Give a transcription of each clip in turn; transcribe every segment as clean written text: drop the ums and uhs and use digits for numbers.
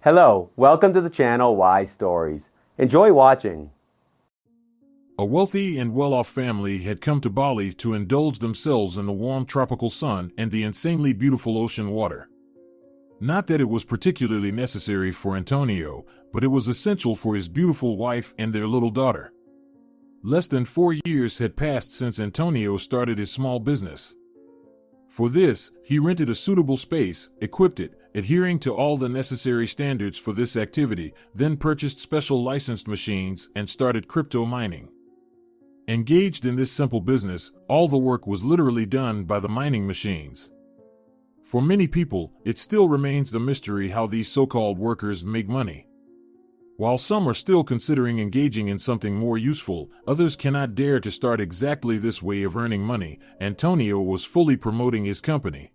Hello, welcome to the channel Wise Stories. Enjoy watching. A wealthy and well-off family had come to Bali to indulge themselves in the warm tropical sun and the insanely beautiful ocean water. Not that it was particularly necessary for Antonio, but it was essential for his beautiful wife and their little daughter. Less than 4 years had passed since Antonio started his small business. For this, he rented a suitable space, equipped it, adhering to all the necessary standards for this activity, then purchased special licensed machines and started crypto mining. Engaged in this simple business, all the work was literally done by the mining machines. For many people, it still remains a mystery how these so-called workers make money. While some are still considering engaging in something more useful, others cannot dare to start exactly this way of earning money. Antonio was fully promoting his company.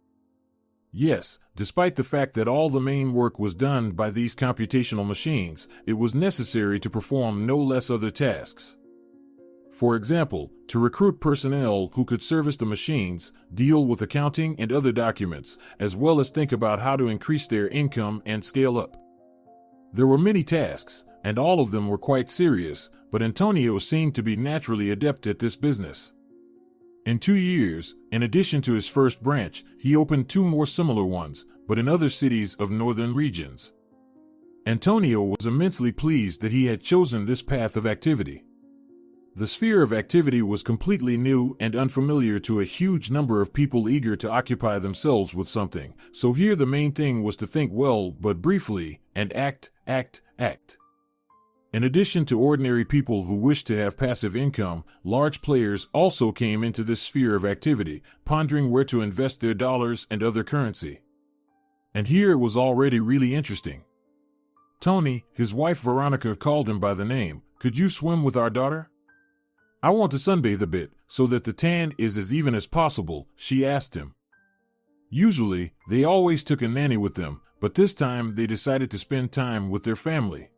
Yes, despite the fact that all the main work was done by these computational machines, it was necessary to perform no less other tasks. For example, to recruit personnel who could service the machines, deal with accounting and other documents, as well as think about how to increase their income and scale up. There were many tasks, and all of them were quite serious, but Antonio seemed to be naturally adept at this business. In 2 years, in addition to his first branch, he opened 2 more similar ones, but in other cities of northern regions. Antonio was immensely pleased that he had chosen this path of activity. The sphere of activity was completely new and unfamiliar to a huge number of people eager to occupy themselves with something, so here the main thing was to think well but briefly, and act. In addition to ordinary people who wished to have passive income, large players also came into this sphere of activity, pondering where to invest their dollars and other currency. And here it was already really interesting. Tony, his wife Veronica, called him by the name. "Could you swim with our daughter? I want to sunbathe a bit, so that the tan is as even as possible," she asked him. Usually, they always took a nanny with them, but this time they decided to spend time with their family.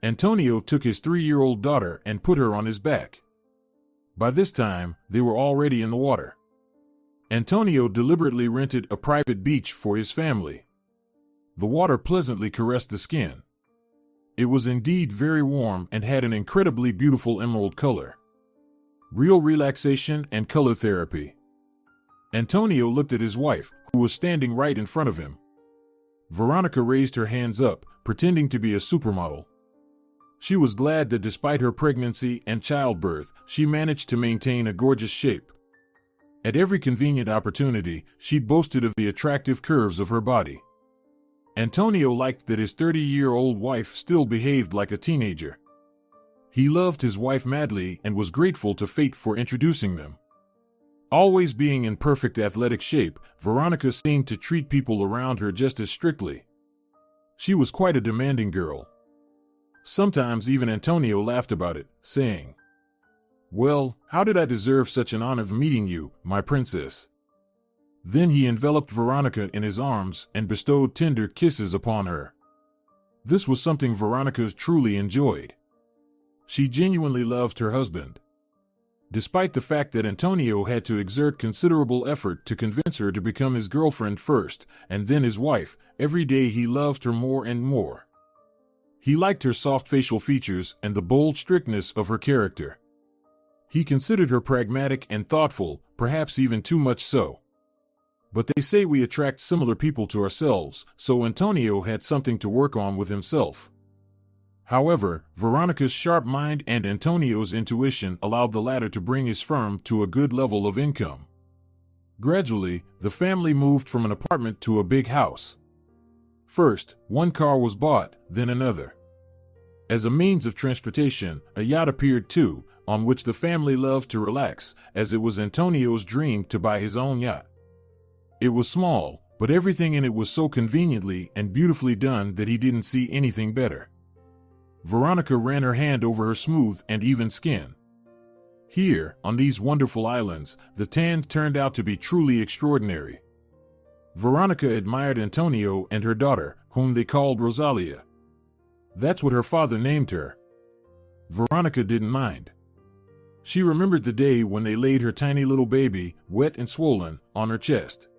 Antonio took his 3-year-old daughter and put her on his back. By this time, they were already in the water. Antonio deliberately rented a private beach for his family. The water pleasantly caressed the skin. It was indeed very warm and had an incredibly beautiful emerald color. Real relaxation and color therapy. Antonio looked at his wife, who was standing right in front of him. Veronica raised her hands up, pretending to be a supermodel. She was glad that despite her pregnancy and childbirth, she managed to maintain a gorgeous shape. At every convenient opportunity, she boasted of the attractive curves of her body. Antonio liked that his 30-year-old wife still behaved like a teenager. He loved his wife madly and was grateful to fate for introducing them. Always being in perfect athletic shape, Veronica seemed to treat people around her just as strictly. She was quite a demanding girl. Sometimes even Antonio laughed about it, saying, "Well, how did I deserve such an honor of meeting you, my princess?" Then he enveloped Veronica in his arms and bestowed tender kisses upon her. This was something Veronica truly enjoyed. She genuinely loved her husband. Despite the fact that Antonio had to exert considerable effort to convince her to become his girlfriend first, and then his wife, every day he loved her more and more. He liked her soft facial features and the bold strictness of her character. He considered her pragmatic and thoughtful, perhaps even too much so. But they say we attract similar people to ourselves, so Antonio had something to work on with himself. However, Veronica's sharp mind and Antonio's intuition allowed the latter to bring his firm to a good level of income. Gradually, the family moved from an apartment to a big house. First, one car was bought, then another. As a means of transportation, a yacht appeared too, on which the family loved to relax, as it was Antonio's dream to buy his own yacht. It was small, but everything in it was so conveniently and beautifully done that he didn't see anything better. Veronica ran her hand over her smooth and even skin. Here, on these wonderful islands, the tan turned out to be truly extraordinary. Veronica admired Antonio and her daughter, whom they called Rosalia. That's what her father named her. Veronica didn't mind. She remembered the day when they laid her tiny little baby, wet and swollen, on her chest.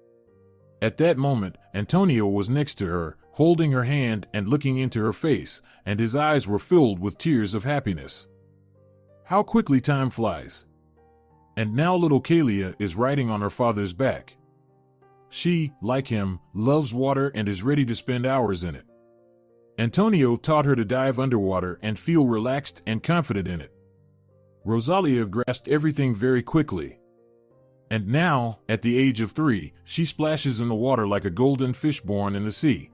At that moment, Antonio was next to her, holding her hand and looking into her face, and his eyes were filled with tears of happiness. How quickly time flies. And now little Kalia is riding on her father's back. She, like him, loves water and is ready to spend hours in it. Antonio taught her to dive underwater and feel relaxed and confident in it. Rosalia grasped everything very quickly. And now, at the age of 3, she splashes in the water like a golden fish born in the sea.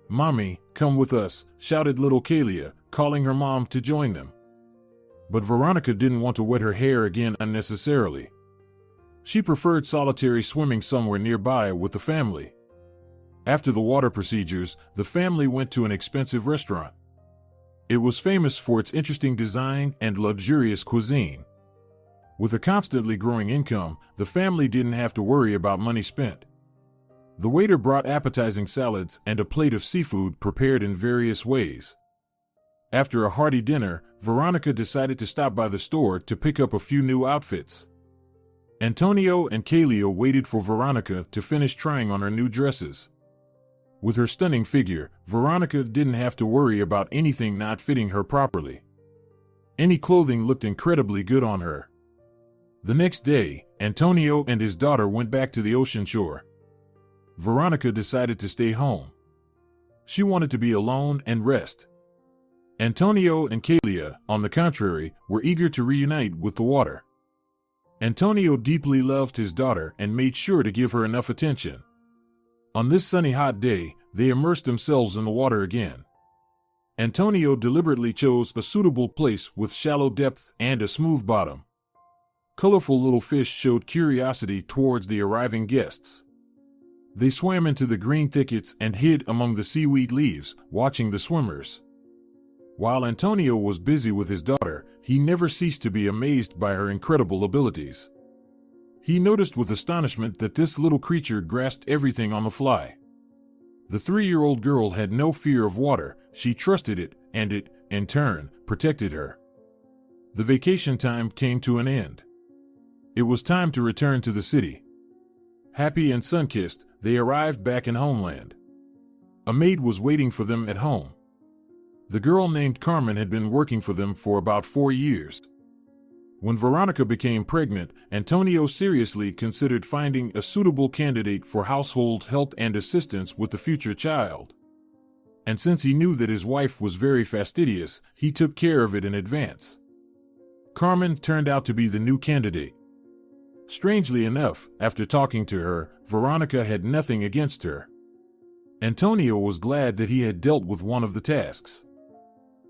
"Mommy, come with us," shouted little Kalia, calling her mom to join them. But Veronica didn't want to wet her hair again unnecessarily. She preferred solitary swimming somewhere nearby with the family. After the water procedures, the family went to an expensive restaurant. It was famous for its interesting design and luxurious cuisine. With a constantly growing income, the family didn't have to worry about money spent. The waiter brought appetizing salads and a plate of seafood prepared in various ways. After a hearty dinner, Veronica decided to stop by the store to pick up a few new outfits. Antonio and Kalia waited for Veronica to finish trying on her new dresses. With her stunning figure, Veronica didn't have to worry about anything not fitting her properly. Any clothing looked incredibly good on her. The next day, Antonio and his daughter went back to the ocean shore. Veronica decided to stay home. She wanted to be alone and rest. Antonio and Kalia, on the contrary, were eager to reunite with the water. Antonio deeply loved his daughter and made sure to give her enough attention. On this sunny hot day, they immersed themselves in the water again. Antonio deliberately chose a suitable place with shallow depth and a smooth bottom. Colorful little fish showed curiosity towards the arriving guests. They swam into the green thickets and hid among the seaweed leaves, watching the swimmers. While Antonio was busy with his daughter, he never ceased to be amazed by her incredible abilities. He noticed with astonishment that this little creature grasped everything on the fly. The 3-year-old girl had no fear of water. She trusted it, and it, in turn, protected her. The vacation time came to an end. It was time to return to the city. Happy and sun-kissed, they arrived back in homeland. A maid was waiting for them at home. The girl named Carmen had been working for them for about 4 years. When Veronica became pregnant, Antonio seriously considered finding a suitable candidate for household help and assistance with the future child. And since he knew that his wife was very fastidious, he took care of it in advance. Carmen turned out to be the new candidate. Strangely enough, after talking to her, Veronica had nothing against her. Antonio was glad that he had dealt with one of the tasks.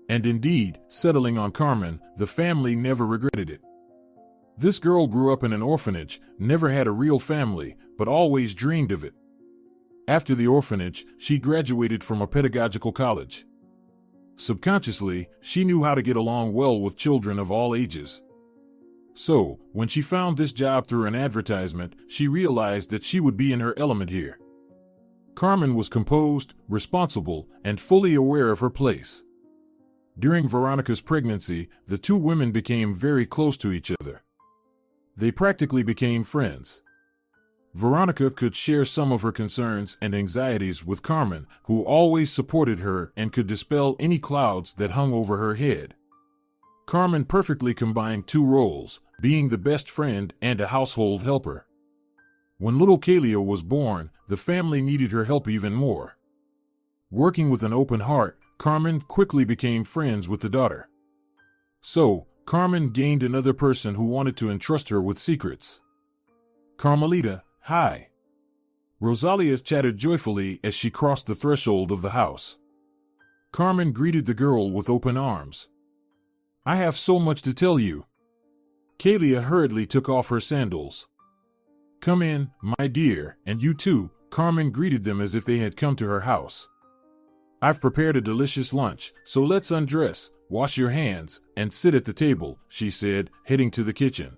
And indeed, settling on Carmen, the family never regretted it. This girl grew up in an orphanage, never had a real family, but always dreamed of it. After the orphanage, she graduated from a pedagogical college. Subconsciously, she knew how to get along well with children of all ages. So, when she found this job through an advertisement, she realized that she would be in her element here. Carmen was composed, responsible, and fully aware of her place. During Veronica's pregnancy, the two women became very close to each other. They practically became friends. Veronica could share some of her concerns and anxieties with Carmen, who always supported her and could dispel any clouds that hung over her head. Carmen perfectly combined two roles, being the best friend and a household helper. When little Kalia was born, the family needed her help even more. Working with an open heart, Carmen quickly became friends with the daughter. So, Carmen gained another person who wanted to entrust her with secrets. "Carmelita, hi." Rosalia chattered joyfully as she crossed the threshold of the house. Carmen greeted the girl with open arms. "I have so much to tell you." Kalia hurriedly took off her sandals. "Come in, my dear, and you too," Carmen greeted them as if they had come to her house. "I've prepared a delicious lunch, so let's undress, wash your hands, and sit at the table," she said, heading to the kitchen.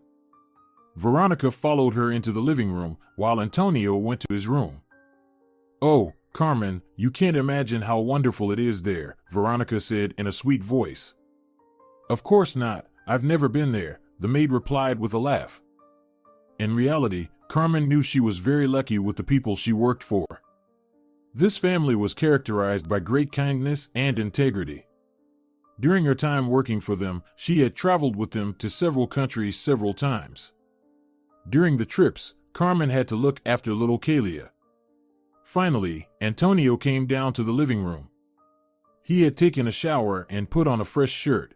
Veronica followed her into the living room, while Antonio went to his room. "Oh, Carmen, you can't imagine how wonderful it is there," Veronica said in a sweet voice. "Of course not, I've never been there," the maid replied with a laugh. In reality, Carmen knew she was very lucky with the people she worked for. This family was characterized by great kindness and integrity. During her time working for them, she had traveled with them to several countries several times. During the trips, Carmen had to look after little Kalia. Finally, Antonio came down to the living room. He had taken a shower and put on a fresh shirt.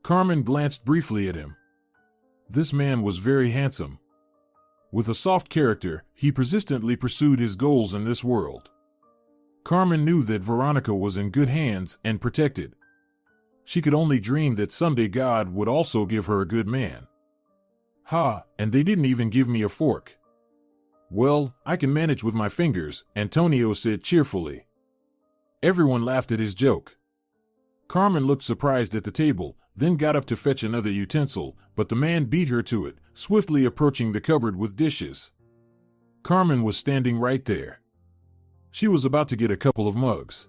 Carmen glanced briefly at him. This man was very handsome. With a soft character, he persistently pursued his goals in this world. Carmen knew that Veronica was in good hands and protected. She could only dream that someday God would also give her a good man. And they didn't even give me a fork. Well, I can manage with my fingers, Antonio said cheerfully. Everyone laughed at his joke. Carmen looked surprised at the table, then got up to fetch another utensil, but the man beat her to it, swiftly approaching the cupboard with dishes. Carmen was standing right there. She was about to get a couple of mugs.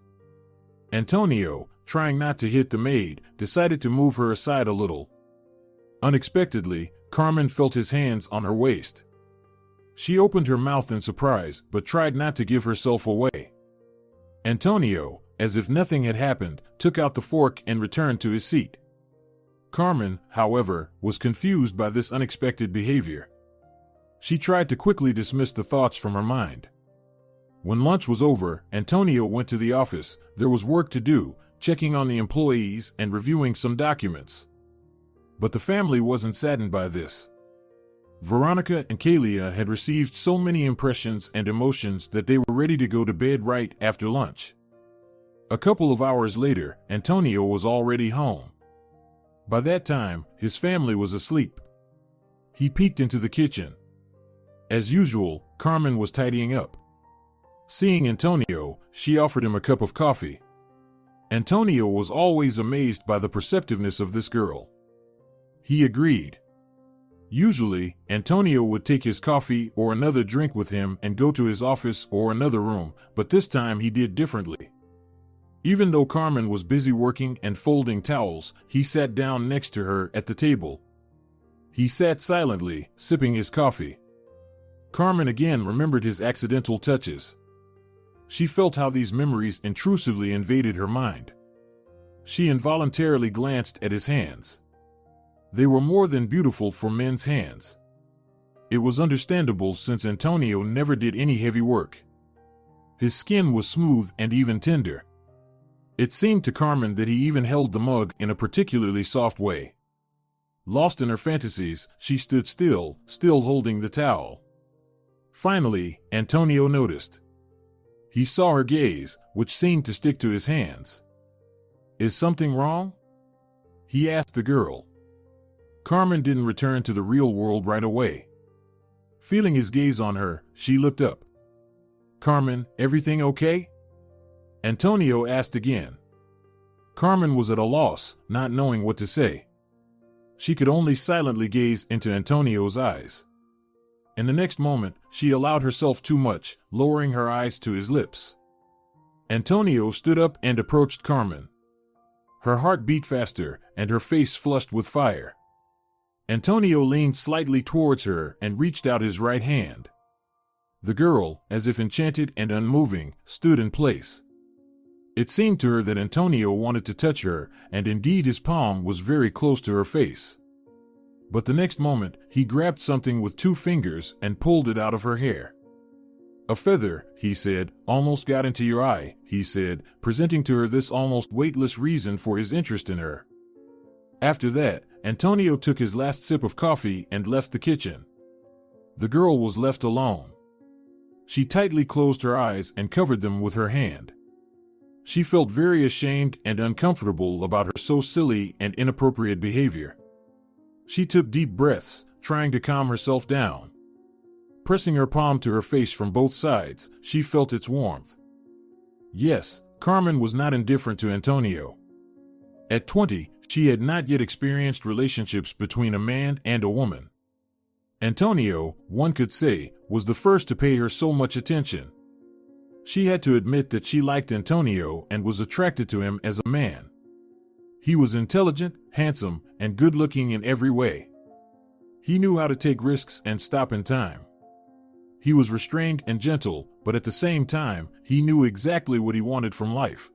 Antonio, trying not to hit the maid, decided to move her aside a little. Unexpectedly, Carmen felt his hands on her waist. She opened her mouth in surprise, but tried not to give herself away. Antonio, as if nothing had happened, took out the fork and returned to his seat. Carmen, however, was confused by this unexpected behavior. She tried to quickly dismiss the thoughts from her mind. When lunch was over, Antonio went to the office. There was work to do, checking on the employees and reviewing some documents. But the family wasn't saddened by this. Veronica and Kalia had received so many impressions and emotions that they were ready to go to bed right after lunch. A couple of hours later, Antonio was already home. By that time, his family was asleep. He peeked into the kitchen. As usual, Carmen was tidying up. Seeing Antonio, she offered him a cup of coffee. Antonio was always amazed by the perceptiveness of this girl. He agreed. Usually, Antonio would take his coffee or another drink with him and go to his office or another room, but this time he did differently. Even though Carmen was busy working and folding towels, he sat down next to her at the table. He sat silently, sipping his coffee. Carmen again remembered his accidental touches. She felt how these memories intrusively invaded her mind. She involuntarily glanced at his hands. They were more than beautiful for men's hands. It was understandable since Antonio never did any heavy work. His skin was smooth and even tender. It seemed to Carmen that he even held the mug in a particularly soft way. Lost in her fantasies, she stood still holding the towel. Finally, Antonio noticed. He saw her gaze, which seemed to stick to his hands. "Is something wrong?" he asked the girl. Carmen didn't return to the real world right away. Feeling his gaze on her, she looked up. "Carmen, everything okay?" Antonio asked again. Carmen was at a loss, not knowing what to say. She could only silently gaze into Antonio's eyes. In the next moment, she allowed herself too much, lowering her eyes to his lips. Antonio stood up and approached Carmen. Her heart beat faster, and her face flushed with fire. Antonio leaned slightly towards her and reached out his right hand. The girl, as if enchanted and unmoving, stood in place. It seemed to her that Antonio wanted to touch her, and indeed his palm was very close to her face. But the next moment, he grabbed something with 2 fingers and pulled it out of her hair. "A feather," he said, "almost got into your eye," he said, presenting to her this almost weightless reason for his interest in her. After that, Antonio took his last sip of coffee and left the kitchen. The girl was left alone. She tightly closed her eyes and covered them with her hand. She felt very ashamed and uncomfortable about her so silly and inappropriate behavior. She took deep breaths, trying to calm herself down. Pressing her palm to her face from both sides, she felt its warmth. Yes, Carmen was not indifferent to Antonio. At 20, she had not yet experienced relationships between a man and a woman. Antonio, one could say, was the first to pay her so much attention. She had to admit that she liked Antonio and was attracted to him as a man. He was intelligent, handsome, and good-looking in every way. He knew how to take risks and stop in time. He was restrained and gentle, but at the same time, he knew exactly what he wanted from life.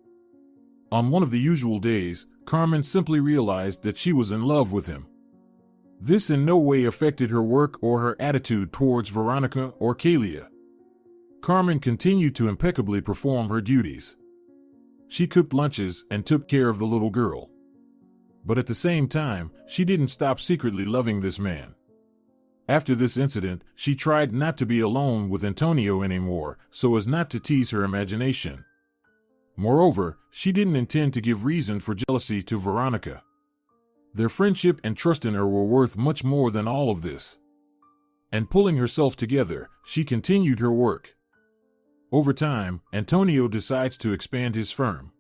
On one of the usual days, Carmen simply realized that she was in love with him. This in no way affected her work or her attitude towards Veronica or Kalia. Carmen continued to impeccably perform her duties. She cooked lunches and took care of the little girl. But at the same time, she didn't stop secretly loving this man. After this incident, she tried not to be alone with Antonio anymore, so as not to tease her imagination. Moreover, she didn't intend to give reason for jealousy to Veronica. Their friendship and trust in her were worth much more than all of this. And pulling herself together, she continued her work. Over time, Antonio decides to expand his firm.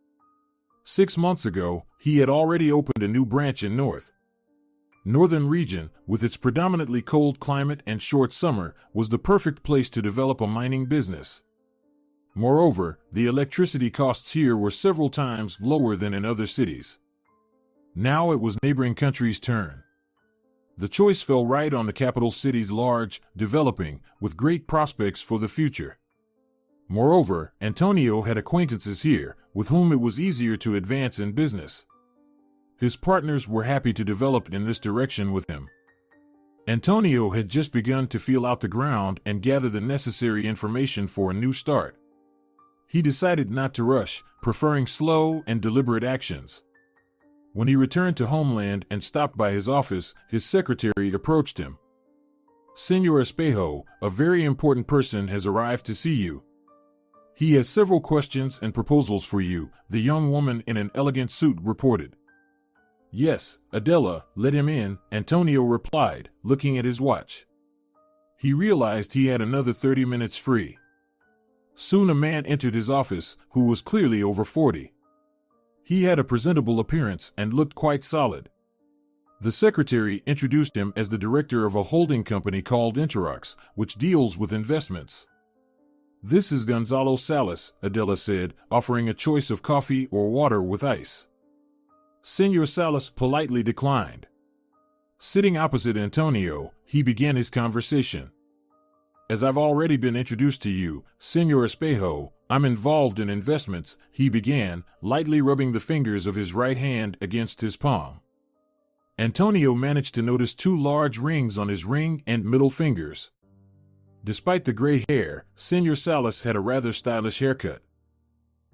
6 months ago, he had already opened a new branch in Northern region, with its predominantly cold climate and short summer, was the perfect place to develop a mining business. Moreover, the electricity costs here were several times lower than in other cities. Now it was neighboring countries' turn. The choice fell right on the capital city's large, developing, with great prospects for the future. Moreover, Antonio had acquaintances here, with whom it was easier to advance in business. His partners were happy to develop in this direction with him. Antonio had just begun to feel out the ground and gather the necessary information for a new start. He decided not to rush, preferring slow and deliberate actions. When he returned to homeland and stopped by his office, his secretary approached him. "Senor Espejo, a very important person has arrived to see you. He has several questions and proposals for you," the young woman in an elegant suit reported. "Yes, Adela, let him in," Antonio replied, looking at his watch. He realized he had another 30 minutes free. Soon a man entered his office, who was clearly over 40. He had a presentable appearance and looked quite solid. The secretary introduced him as the director of a holding company called Interox, which deals with investments. "This is Gonzalo Salas," Adela said, offering a choice of coffee or water with ice. Senor Salas politely declined. Sitting opposite Antonio, he began his conversation. "As I've already been introduced to you, Senor Espejo, I'm involved in investments," he began, lightly rubbing the fingers of his right hand against his palm. Antonio managed to notice 2 large rings on his ring and middle fingers. Despite the gray hair, Senor Salas had a rather stylish haircut.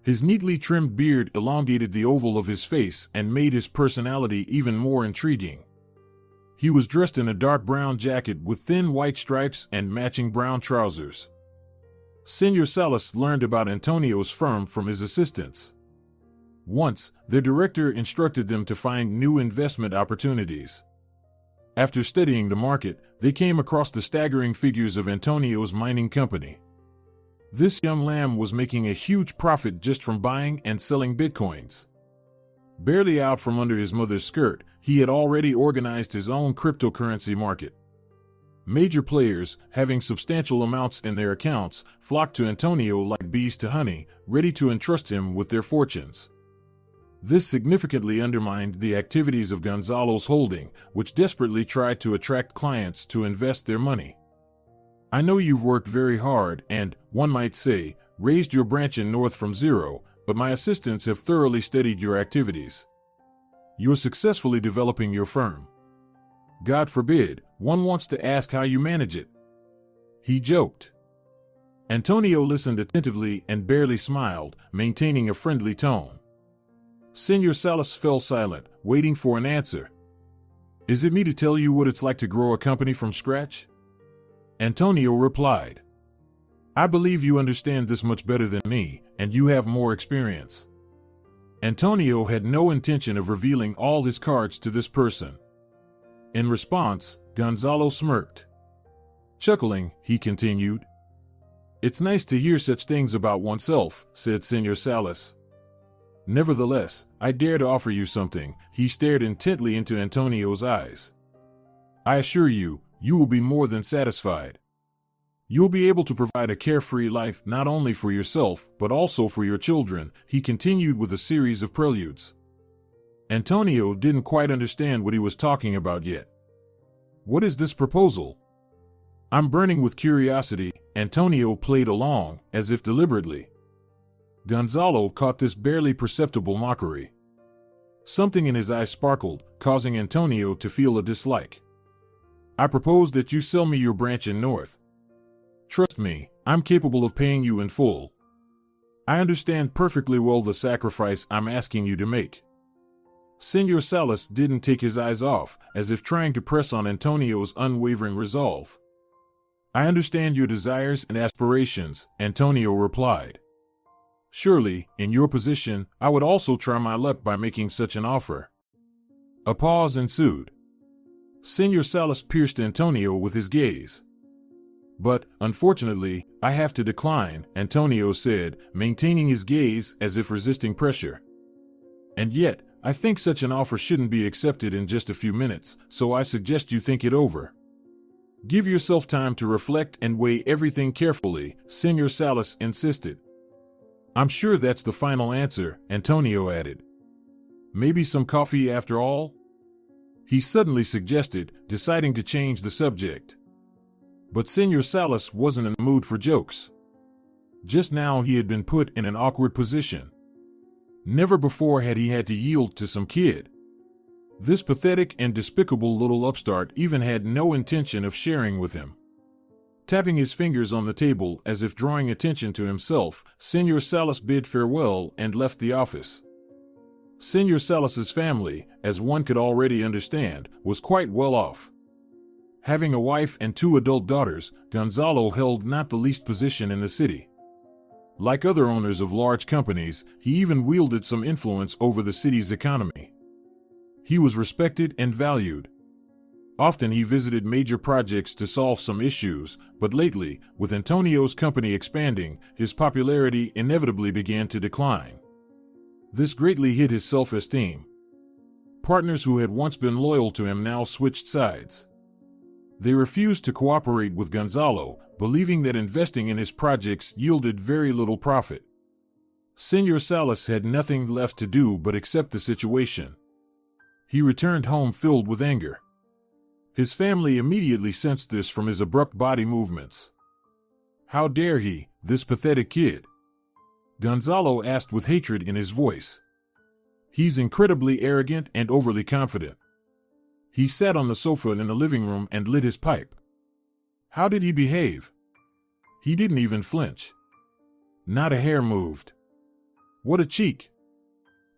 His neatly trimmed beard elongated the oval of his face and made his personality even more intriguing. He was dressed in a dark brown jacket with thin white stripes and matching brown trousers. Senor Salas learned about Antonio's firm from his assistants. Once, their director instructed them to find new investment opportunities. After studying the market, they came across the staggering figures of Antonio's mining company. This young lamb was making a huge profit just from buying and selling bitcoins. Barely out from under his mother's skirt, he had already organized his own cryptocurrency market. Major players, having substantial amounts in their accounts, flocked to Antonio like bees to honey, ready to entrust him with their fortunes. This significantly undermined the activities of Gonzalo's holding, which desperately tried to attract clients to invest their money. "I know you've worked very hard and, one might say, raised your branch in North from zero, but my assistants have thoroughly studied your activities. You're successfully developing your firm. God forbid, one wants to ask how you manage it." He joked. Antonio listened attentively and barely smiled, maintaining a friendly tone. Senor Salas fell silent, waiting for an answer. "Is it me to tell you what it's like to grow a company from scratch?" Antonio replied. "I believe you understand this much better than me, and you have more experience." Antonio had no intention of revealing all his cards to this person. In response, Gonzalo smirked. Chuckling, he continued, "It's nice to hear such things about oneself," said Senor Salas. "Nevertheless, I dare to offer you something." He stared intently into Antonio's eyes. "I assure you, you will be more than satisfied. You'll be able to provide a carefree life not only for yourself, but also for your children," he continued with a series of preludes. Antonio didn't quite understand what he was talking about yet. "What is this proposal?" I'm burning with curiosity. Antonio played along, as if deliberately. Gonzalo caught this barely perceptible mockery. Something in his eyes sparkled, causing Antonio to feel a dislike. I propose that you sell me your branch in North. Trust me, I'm capable of paying you in full. I understand perfectly well the sacrifice I'm asking you to make. Senor Salas didn't take his eyes off, as if trying to press on Antonio's unwavering resolve. I understand your desires and aspirations, Antonio replied. Surely, in your position, I would also try my luck by making such an offer. A pause ensued. Senor Salas pierced Antonio with his gaze. But, unfortunately, I have to decline, Antonio said, maintaining his gaze as if resisting pressure. And yet, I think such an offer shouldn't be accepted in just a few minutes, so I suggest you think it over. Give yourself time to reflect and weigh everything carefully, Senor Salas insisted. I'm sure that's the final answer, Antonio added. Maybe some coffee after all? He suddenly suggested, deciding to change the subject. But Senor Salas wasn't in the mood for jokes. Just now he had been put in an awkward position. Never before had he had to yield to some kid. This pathetic and despicable little upstart even had no intention of sharing with him. Tapping his fingers on the table as if drawing attention to himself, Senor Salas bid farewell and left the office. Senor Salas's family, as one could already understand, was quite well off. Having a wife and 2 adult daughters, Gonzalo held not the least position in the city. Like other owners of large companies, he even wielded some influence over the city's economy. He was respected and valued. Often he visited major projects to solve some issues, but lately, with Antonio's company expanding, his popularity inevitably began to decline. This greatly hit his self-esteem. Partners who had once been loyal to him now switched sides. They refused to cooperate with Gonzalo, believing that investing in his projects yielded very little profit. Senor Salas had nothing left to do but accept the situation. He returned home filled with anger. His family immediately sensed this from his abrupt body movements. How dare he, this pathetic kid? Gonzalo asked with hatred in his voice. He's incredibly arrogant and overly confident. He sat on the sofa in the living room and lit his pipe. How did he behave? He didn't even flinch. Not a hair moved. What a cheek!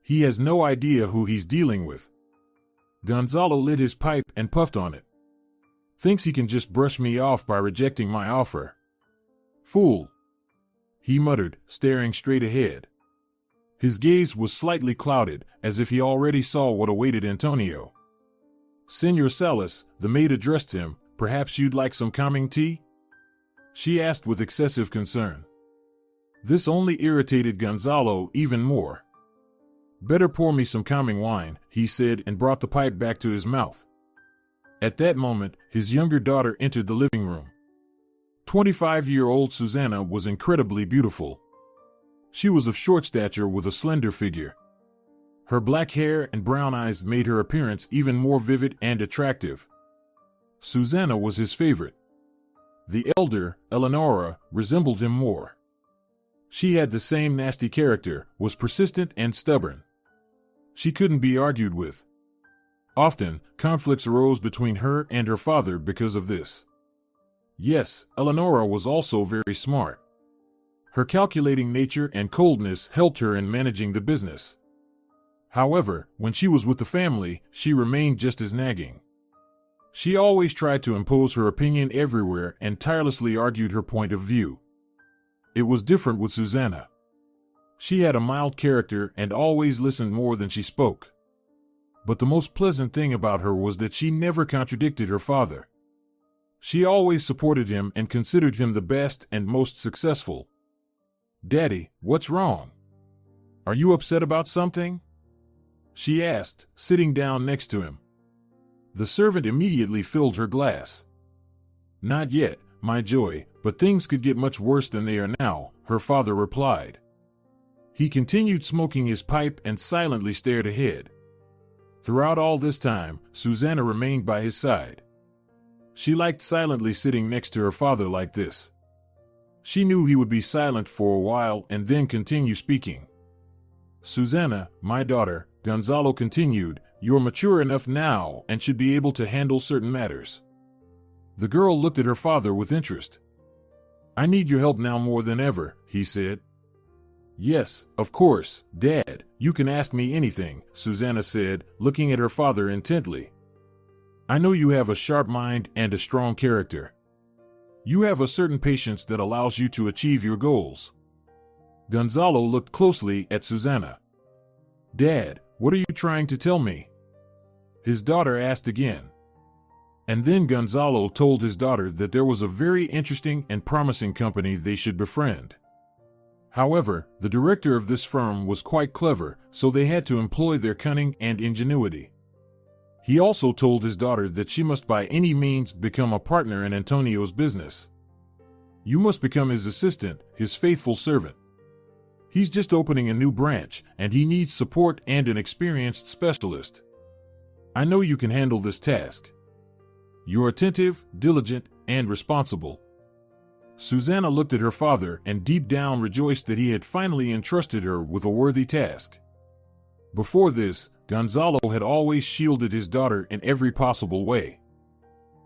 He has no idea who he's dealing with. Gonzalo lit his pipe and puffed on it. Thinks he can just brush me off by rejecting my offer. Fool! He muttered, staring straight ahead. His gaze was slightly clouded, as if he already saw what awaited Antonio. Senor Salas, the maid addressed him. Perhaps you'd like some calming tea? She asked with excessive concern. This only irritated Gonzalo even more. Better pour me some calming wine, he said, and brought the pipe back to his mouth. At that moment, his younger daughter entered the living room. 25-year-old Susanna was incredibly beautiful. She was of short stature with a slender figure. Her black hair and brown eyes made her appearance even more vivid and attractive. Susanna was his favorite. The elder, Eleonora, resembled him more. She had the same nasty character, was persistent and stubborn. She couldn't be argued with. Often, conflicts arose between her and her father because of this. Yes, Eleonora was also very smart. Her calculating nature and coldness helped her in managing the business. However, when she was with the family, she remained just as nagging. She always tried to impose her opinion everywhere and tirelessly argued her point of view. It was different with Susanna. She had a mild character and always listened more than she spoke. But the most pleasant thing about her was that she never contradicted her father. She always supported him and considered him the best and most successful. "Daddy, what's wrong? Are you upset about something?" she asked, sitting down next to him. The servant immediately filled her glass. "Not yet, my joy, but things could get much worse than they are now," her father replied. He continued smoking his pipe and silently stared ahead. Throughout all this time, Susanna remained by his side. She liked silently sitting next to her father like this. She knew he would be silent for a while and then continue speaking. Susanna, my daughter, Gonzalo continued, you're mature enough now and should be able to handle certain matters. The girl looked at her father with interest. I need your help now more than ever, he said. Yes, of course, Dad, you can ask me anything, Susanna said, looking at her father intently. I know you have a sharp mind and a strong character. You have a certain patience that allows you to achieve your goals. Gonzalo looked closely at Susanna. Dad, what are you trying to tell me? His daughter asked again. And then Gonzalo told his daughter that there was a very interesting and promising company they should befriend. However, the director of this firm was quite clever, so they had to employ their cunning and ingenuity. He also told his daughter that she must by any means become a partner in Antonio's business. You must become his assistant, his faithful servant. He's just opening a new branch, and he needs support and an experienced specialist. I know you can handle this task. You're attentive, diligent, and responsible. Susanna looked at her father and deep down rejoiced that he had finally entrusted her with a worthy task. Before this, Gonzalo had always shielded his daughter in every possible way.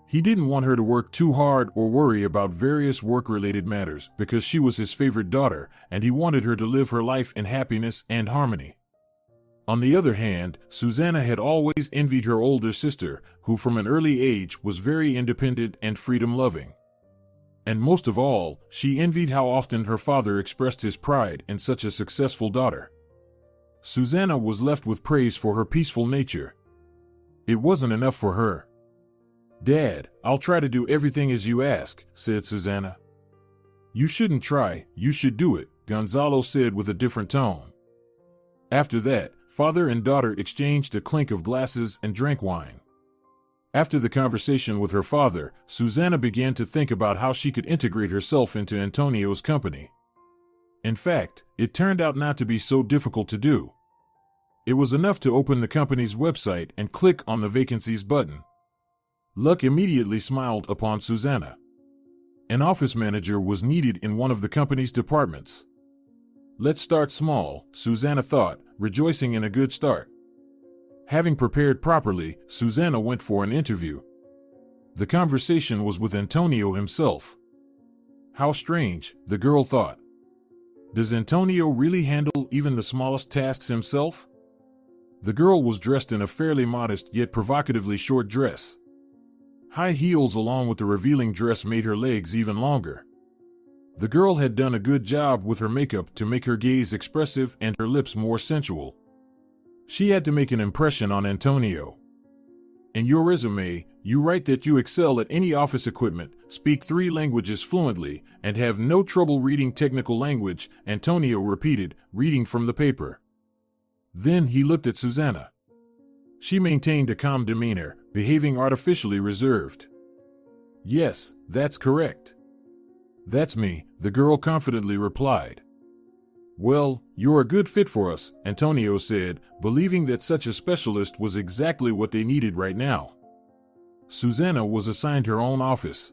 He didn't want her to work too hard or worry about various work-related matters because she was his favorite daughter, and he wanted her to live her life in happiness and harmony. On the other hand, Susanna had always envied her older sister, who from an early age was very independent and freedom-loving. And most of all, she envied how often her father expressed his pride in such a successful daughter. Susanna was left with praise for her peaceful nature. It wasn't enough for her. Dad, I'll try to do everything as you ask, said Susanna. You shouldn't try, you should do it, Gonzalo said with a different tone. After that, father and daughter exchanged a clink of glasses and drank wine. After the conversation with her father, Susanna began to think about how she could integrate herself into Antonio's company. In fact, it turned out not to be so difficult to do. It was enough to open the company's website and click on the vacancies button. Luck immediately smiled upon Susanna. An office manager was needed in one of the company's departments. Let's start small, Susanna thought, rejoicing in a good start. Having prepared properly, Susanna went for an interview. The conversation was with Antonio himself. How strange, the girl thought. Does Antonio really handle even the smallest tasks himself? The girl was dressed in a fairly modest yet provocatively short dress. High heels along with the revealing dress made her legs even longer. The girl had done a good job with her makeup to make her gaze expressive and her lips more sensual. She had to make an impression on Antonio. In your resume, you write that you excel at any office equipment, speak 3 languages fluently, and have no trouble reading technical language, Antonio repeated, reading from the paper. Then he looked at Susanna. She maintained a calm demeanor, behaving artificially reserved. Yes, that's correct. That's me, the girl confidently replied. Well, you're a good fit for us, Antonio said, believing that such a specialist was exactly what they needed right now. Susanna was assigned her own office.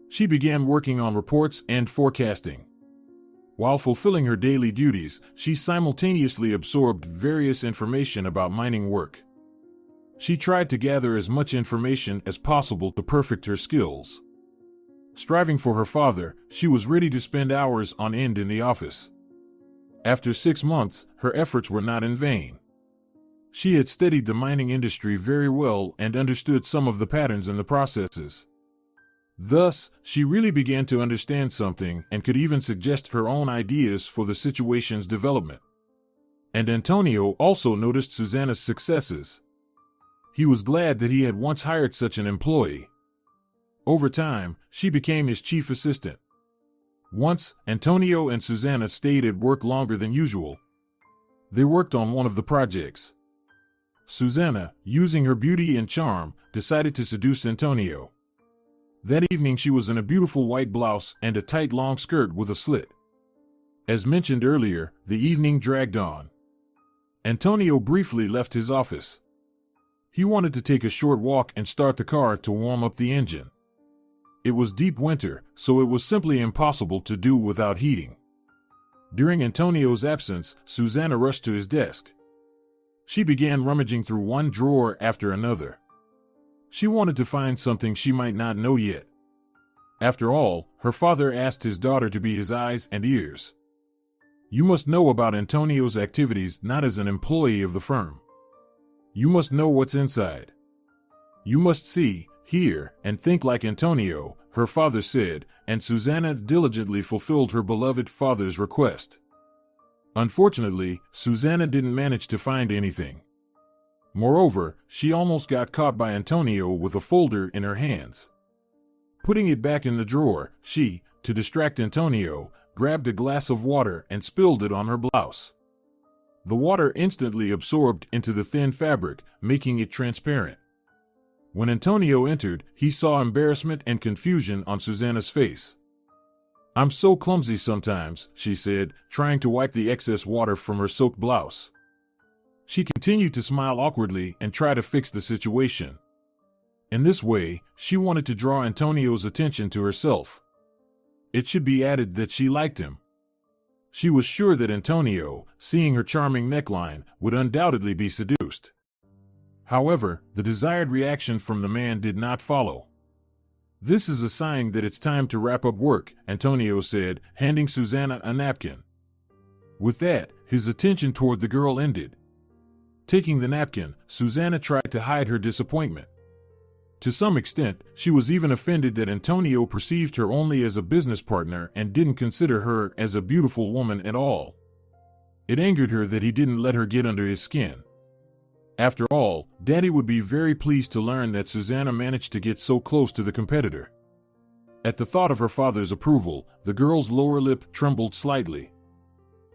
She began working on reports and forecasting. While fulfilling her daily duties, she simultaneously absorbed various information about mining work. She tried to gather as much information as possible to perfect her skills. Striving for her father, she was ready to spend hours on end in the office. After 6 months, her efforts were not in vain. She had studied the mining industry very well and understood some of the patterns and the processes. Thus, she really began to understand something and could even suggest her own ideas for the situation's development. And Antonio also noticed Susanna's successes. He was glad that he had once hired such an employee. Over time, she became his chief assistant. Once, Antonio and Susanna stayed at work longer than usual. They worked on one of the projects. Susanna, using her beauty and charm, decided to seduce Antonio. That evening she was in a beautiful white blouse and a tight long skirt with a slit. As mentioned earlier, the evening dragged on. Antonio briefly left his office. He wanted to take a short walk and start the car to warm up the engine. It was deep winter, so it was simply impossible to do without heating. During Antonio's absence, Susanna rushed to his desk. She began rummaging through one drawer after another. She wanted to find something she might not know yet. After all, her father asked his daughter to be his eyes and ears. You must know about Antonio's activities not as an employee of the firm. You must know what's inside. You must see, hear, and think like Antonio, her father said, and Susanna diligently fulfilled her beloved father's request. Unfortunately, Susanna didn't manage to find anything. Moreover, she almost got caught by Antonio with a folder in her hands. Putting it back in the drawer, she, to distract Antonio, grabbed a glass of water and spilled it on her blouse. The water instantly absorbed into the thin fabric, making it transparent. When Antonio entered, he saw embarrassment and confusion on Susanna's face. I'm so clumsy sometimes, she said, trying to wipe the excess water from her soaked blouse. She continued to smile awkwardly and try to fix the situation. In this way, she wanted to draw Antonio's attention to herself. It should be added that she liked him. She was sure that Antonio, seeing her charming neckline, would undoubtedly be seduced. However, the desired reaction from the man did not follow. This is a sign that it's time to wrap up work, Antonio said, handing Susanna a napkin. With that, his attention toward the girl ended. Taking the napkin, Susanna tried to hide her disappointment. To some extent, she was even offended that Antonio perceived her only as a business partner and didn't consider her as a beautiful woman at all. It angered her that he didn't let her get under his skin. After all, Daddy would be very pleased to learn that Susanna managed to get so close to the competitor. At the thought of her father's approval, the girl's lower lip trembled slightly.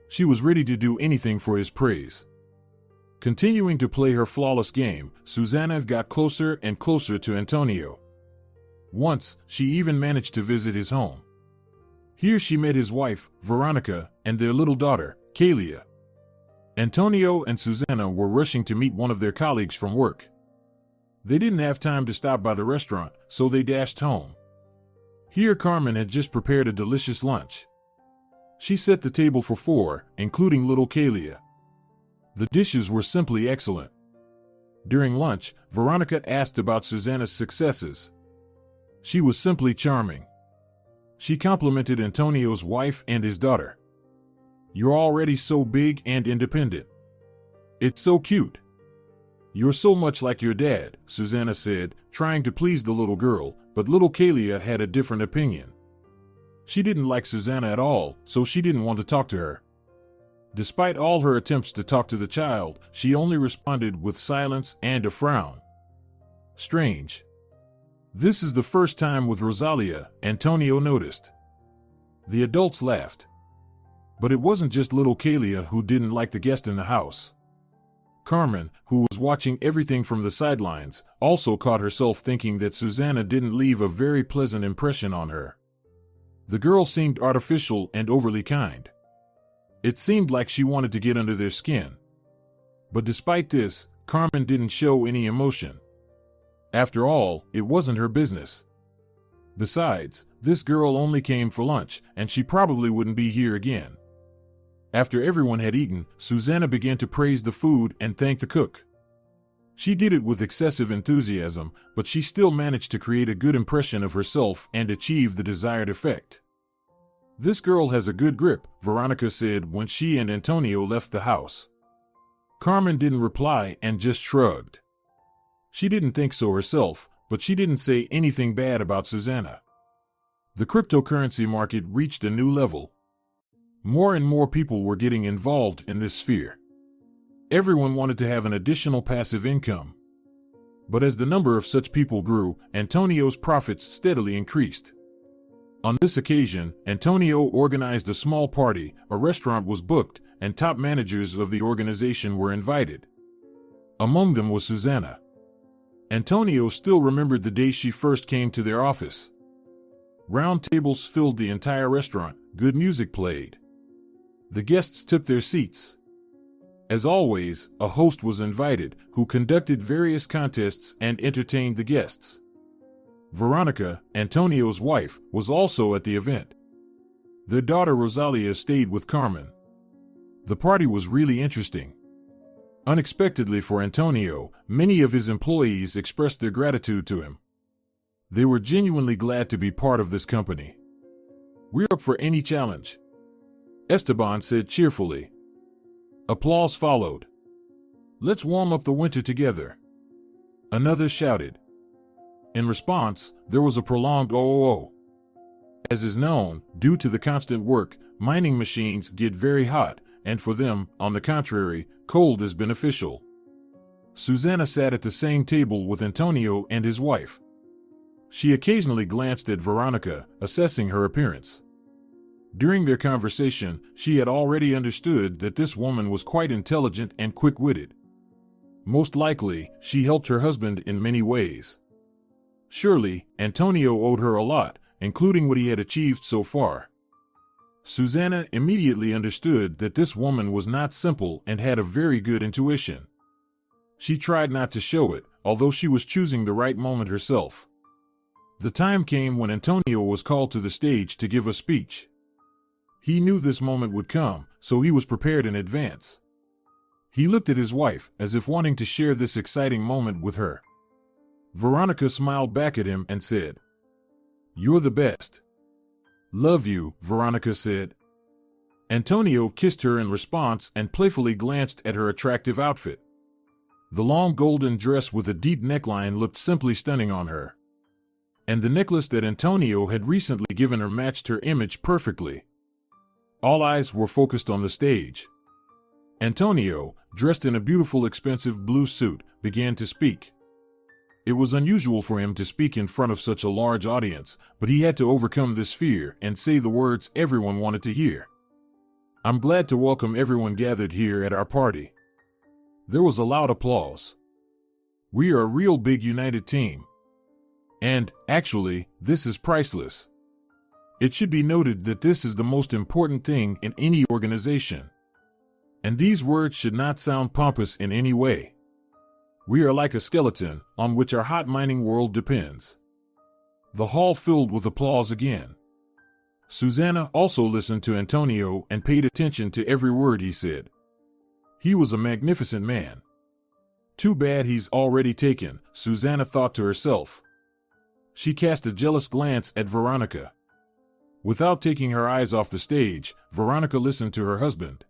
She was ready to do anything for his praise. Continuing to play her flawless game, Susanna got closer and closer to Antonio. Once, she even managed to visit his home. Here she met his wife, Veronica, and their little daughter, Kalia. Antonio and Susanna were rushing to meet one of their colleagues from work. They didn't have time to stop by the restaurant, so they dashed home. Here Carmen had just prepared a delicious lunch. She set the table for 4, including little Kalia. The dishes were simply excellent. During lunch, Veronica asked about Susanna's successes. She was simply charming. She complimented Antonio's wife and his daughter. You're already so big and independent. It's so cute. You're so much like your dad, Susanna said, trying to please the little girl, but little Kalia had a different opinion. She didn't like Susanna at all, so she didn't want to talk to her. Despite all her attempts to talk to the child, she only responded with silence and a frown. Strange. This is the first time with Rosalia, Antonio noticed. The adults laughed. But it wasn't just little Kalia who didn't like the guest in the house. Carmen, who was watching everything from the sidelines, also caught herself thinking that Susanna didn't leave a very pleasant impression on her. The girl seemed artificial and overly kind. It seemed like she wanted to get under their skin. But despite this, Carmen didn't show any emotion. After all, it wasn't her business. Besides, this girl only came for lunch, and she probably wouldn't be here again. After everyone had eaten, Susanna began to praise the food and thank the cook. She did it with excessive enthusiasm, but she still managed to create a good impression of herself and achieve the desired effect. This girl has a good grip, Veronica said when she and Antonio left the house. Carmen didn't reply and just shrugged. She didn't think so herself, but she didn't say anything bad about Susanna. The cryptocurrency market reached a new level. More and more people were getting involved in this sphere. Everyone wanted to have an additional passive income. But as the number of such people grew, Antonio's profits steadily increased. On this occasion, Antonio organized a small party, a restaurant was booked, and top managers of the organization were invited. Among them was Susanna. Antonio still remembered the day she first came to their office. Round tables filled the entire restaurant, good music played. The guests took their seats. As always, a host was invited, who conducted various contests and entertained the guests. Veronica, Antonio's wife, was also at the event. Their daughter Rosalia stayed with Carmen. The party was really interesting. Unexpectedly for Antonio, many of his employees expressed their gratitude to him. They were genuinely glad to be part of this company. "We're up for any challenge," Esteban said cheerfully. Applause followed. "Let's warm up the winter together," another shouted. In response, there was a prolonged "oh." As is known, due to the constant work, mining machines get very hot, and for them, on the contrary, cold is beneficial. Susana sat at the same table with Antonio and his wife. She occasionally glanced at Veronica, assessing her appearance. During their conversation, she had already understood that this woman was quite intelligent and quick-witted. Most likely, she helped her husband in many ways. Surely, Antonio owed her a lot, including what he had achieved so far. Susana immediately understood that this woman was not simple and had a very good intuition. She tried not to show it, although she was choosing the right moment herself. The time came when Antonio was called to the stage to give a speech. He knew this moment would come, so he was prepared in advance. He looked at his wife, as if wanting to share this exciting moment with her. Veronica smiled back at him and said, "You're the best." "Love you," Veronica said. Antonio kissed her in response and playfully glanced at her attractive outfit. The long golden dress with a deep neckline looked simply stunning on her. And the necklace that Antonio had recently given her matched her image perfectly. All eyes were focused on the stage. Antonio, dressed in a beautiful expensive blue suit, began to speak. It was unusual for him to speak in front of such a large audience, but he had to overcome this fear and say the words everyone wanted to hear. "I'm glad to welcome everyone gathered here at our party." There was a loud applause. "We are a real big united team. And, actually, this is priceless. It should be noted that this is the most important thing in any organization. And these words should not sound pompous in any way. We are like a skeleton on which our hot mining world depends." The hall filled with applause again. Susana also listened to Antonio and paid attention to every word he said. He was a magnificent man. Too bad he's already taken, Susana thought to herself. She cast a jealous glance at Veronica. Without taking her eyes off the stage, Veronica listened to her husband.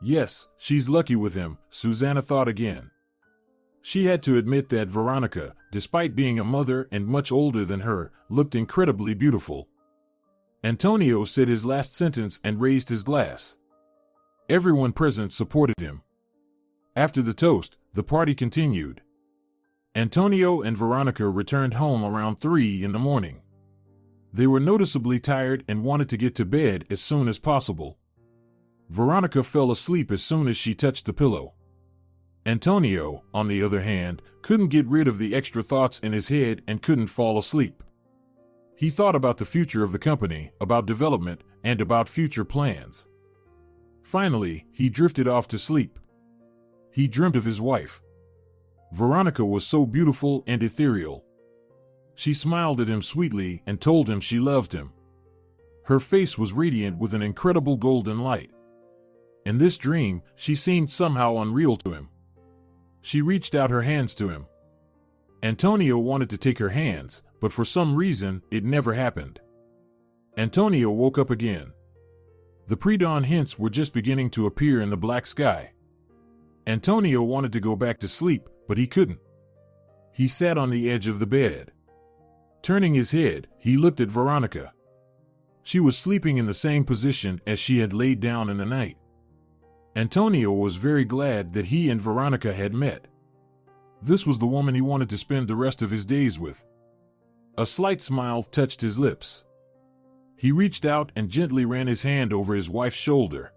Yes, she's lucky with him, Susana thought again. She had to admit that Veronica, despite being a mother and much older than her, looked incredibly beautiful. Antonio said his last sentence and raised his glass. Everyone present supported him. After the toast, the party continued. Antonio and Veronica returned home around 3 in the morning. They were noticeably tired and wanted to get to bed as soon as possible. Veronica fell asleep as soon as she touched the pillow. Antonio, on the other hand, couldn't get rid of the extra thoughts in his head and couldn't fall asleep. He thought about the future of the company, about development, and about future plans. Finally, he drifted off to sleep. He dreamt of his wife. Veronica was so beautiful and ethereal. She smiled at him sweetly and told him she loved him. Her face was radiant with an incredible golden light. In this dream, she seemed somehow unreal to him. She reached out her hands to him. Antonio wanted to take her hands, but for some reason, it never happened. Antonio woke up again. The pre-dawn hints were just beginning to appear in the black sky. Antonio wanted to go back to sleep, but he couldn't. He sat on the edge of the bed. Turning his head, he looked at Veronica. She was sleeping in the same position as she had laid down in the night. Antonio was very glad that he and Veronica had met. This was the woman he wanted to spend the rest of his days with. A slight smile touched his lips. He reached out and gently ran his hand over his wife's shoulder.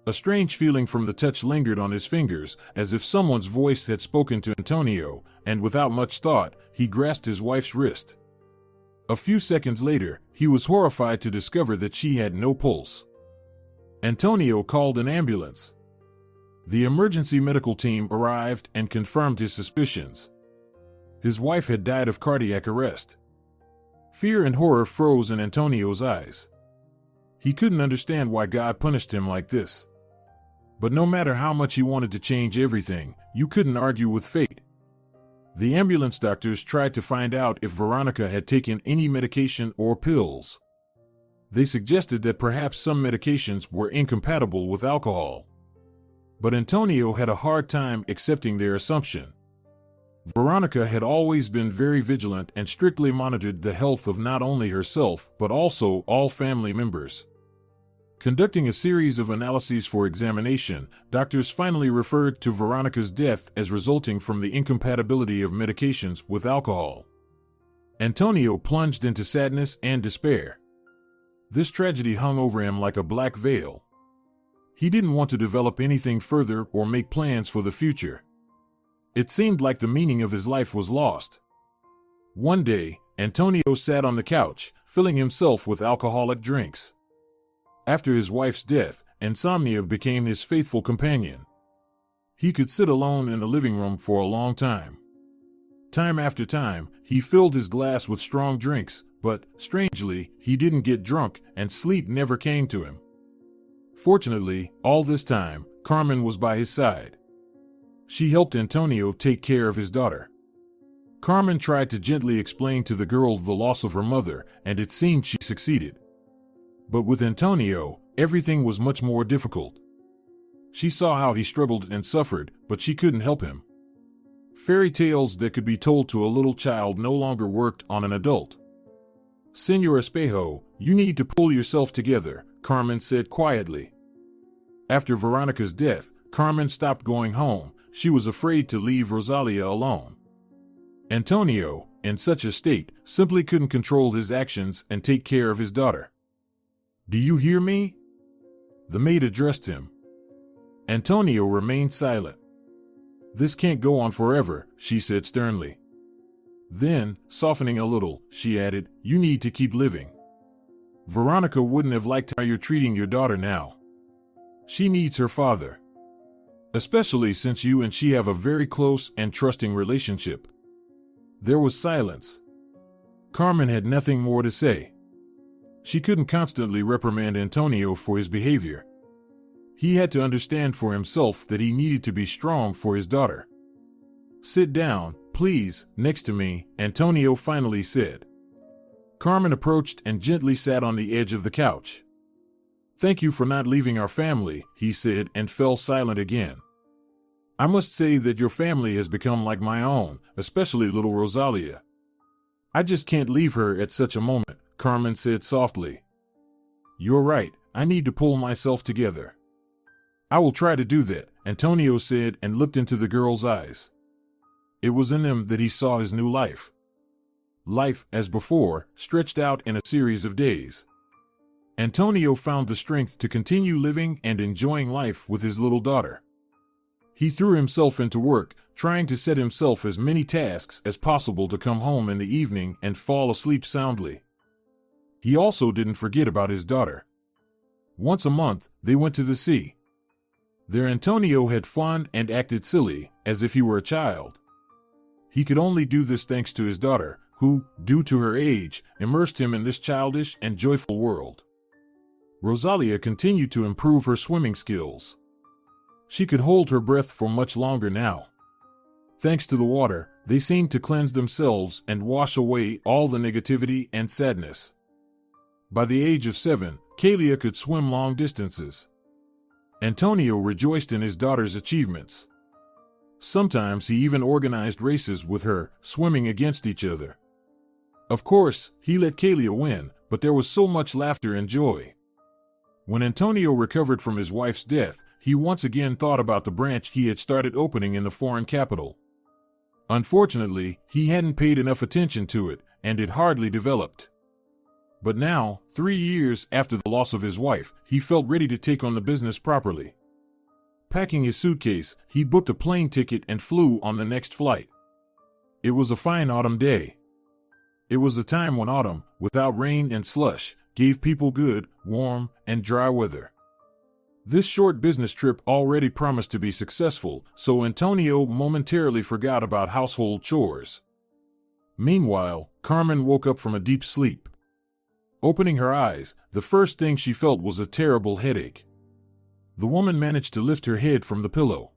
A strange feeling from the touch lingered on his fingers, as if someone's voice had spoken to Antonio, and without much thought, he grasped his wife's wrist. A few seconds later, he was horrified to discover that she had no pulse. Antonio called an ambulance. The emergency medical team arrived and confirmed his suspicions. His wife had died of cardiac arrest. Fear and horror froze in Antonio's eyes. He couldn't understand why God punished him like this. But no matter how much he wanted to change everything, you couldn't argue with fate. The ambulance doctors tried to find out if Veronica had taken any medication or pills. They suggested that perhaps some medications were incompatible with alcohol. But Antonio had a hard time accepting their assumption. Veronica had always been very vigilant and strictly monitored the health of not only herself but also all family members. Conducting a series of analyses for examination, doctors finally referred to Veronica's death as resulting from the incompatibility of medications with alcohol. Antonio plunged into sadness and despair. This tragedy hung over him like a black veil. He didn't want to develop anything further or make plans for the future. It seemed like the meaning of his life was lost. One day, Antonio sat on the couch, filling himself with alcoholic drinks. After his wife's death, insomnia became his faithful companion. He could sit alone in the living room for a long time. Time after time, he filled his glass with strong drinks, but, strangely, he didn't get drunk and sleep never came to him. Fortunately, all this time, Carmen was by his side. She helped Antonio take care of his daughter. Carmen tried to gently explain to the girl the loss of her mother, and it seemed she succeeded. But with Antonio, everything was much more difficult. She saw how he struggled and suffered, but she couldn't help him. Fairy tales that could be told to a little child no longer worked on an adult. "Señor Espejo, you need to pull yourself together," Carmen said quietly. After Veronica's death, Carmen stopped going home. She was afraid to leave Rosalia alone. Antonio, in such a state, simply couldn't control his actions and take care of his daughter. "Do you hear me?" The maid addressed him. Antonio remained silent. "This can't go on forever," she said sternly. Then, softening a little, she added, "You need to keep living. Veronica wouldn't have liked how you're treating your daughter now. She needs her father. Especially since you and she have a very close and trusting relationship." There was silence. Carmen had nothing more to say. She couldn't constantly reprimand Antonio for his behavior. He had to understand for himself that he needed to be strong for his daughter. "Sit down, please, next to me," Antonio finally said. Carmen approached and gently sat on the edge of the couch. "Thank you for not leaving our family," he said, and fell silent again. "I must say that your family has become like my own, especially little Rosalia. I just can't leave her at such a moment," Carmen said softly. "You're right, I need to pull myself together." "I will try to do that," Antonio said and looked into the girl's eyes. It was in them that he saw his new life. Life, as before, stretched out in a series of days. Antonio found the strength to continue living and enjoying life with his little daughter. He threw himself into work, trying to set himself as many tasks as possible to come home in the evening and fall asleep soundly. He also didn't forget about his daughter. Once a month, they went to the sea. There Antonio had fun and acted silly, as if he were a child. He could only do this thanks to his daughter, who, due to her age, immersed him in this childish and joyful world. Rosalia continued to improve her swimming skills. She could hold her breath for much longer now. Thanks to the water, they seemed to cleanse themselves and wash away all the negativity and sadness. By the age of 7, Kalia could swim long distances. Antonio rejoiced in his daughter's achievements. Sometimes he even organized races with her, swimming against each other. Of course, he let Kalia win, but there was so much laughter and joy. When Antonio recovered from his wife's death, he once again thought about the branch he had started opening in the foreign capital. Unfortunately, he hadn't paid enough attention to it, and it hardly developed. But now, 3 years after the loss of his wife, he felt ready to take on the business properly. Packing his suitcase, he booked a plane ticket and flew on the next flight. It was a fine autumn day. It was a time when autumn, without rain and slush, gave people good, warm, and dry weather. This short business trip already promised to be successful, so Antonio momentarily forgot about household chores. Meanwhile, Carmen woke up from a deep sleep. Opening her eyes, the first thing she felt was a terrible headache. The woman managed to lift her head from the pillow.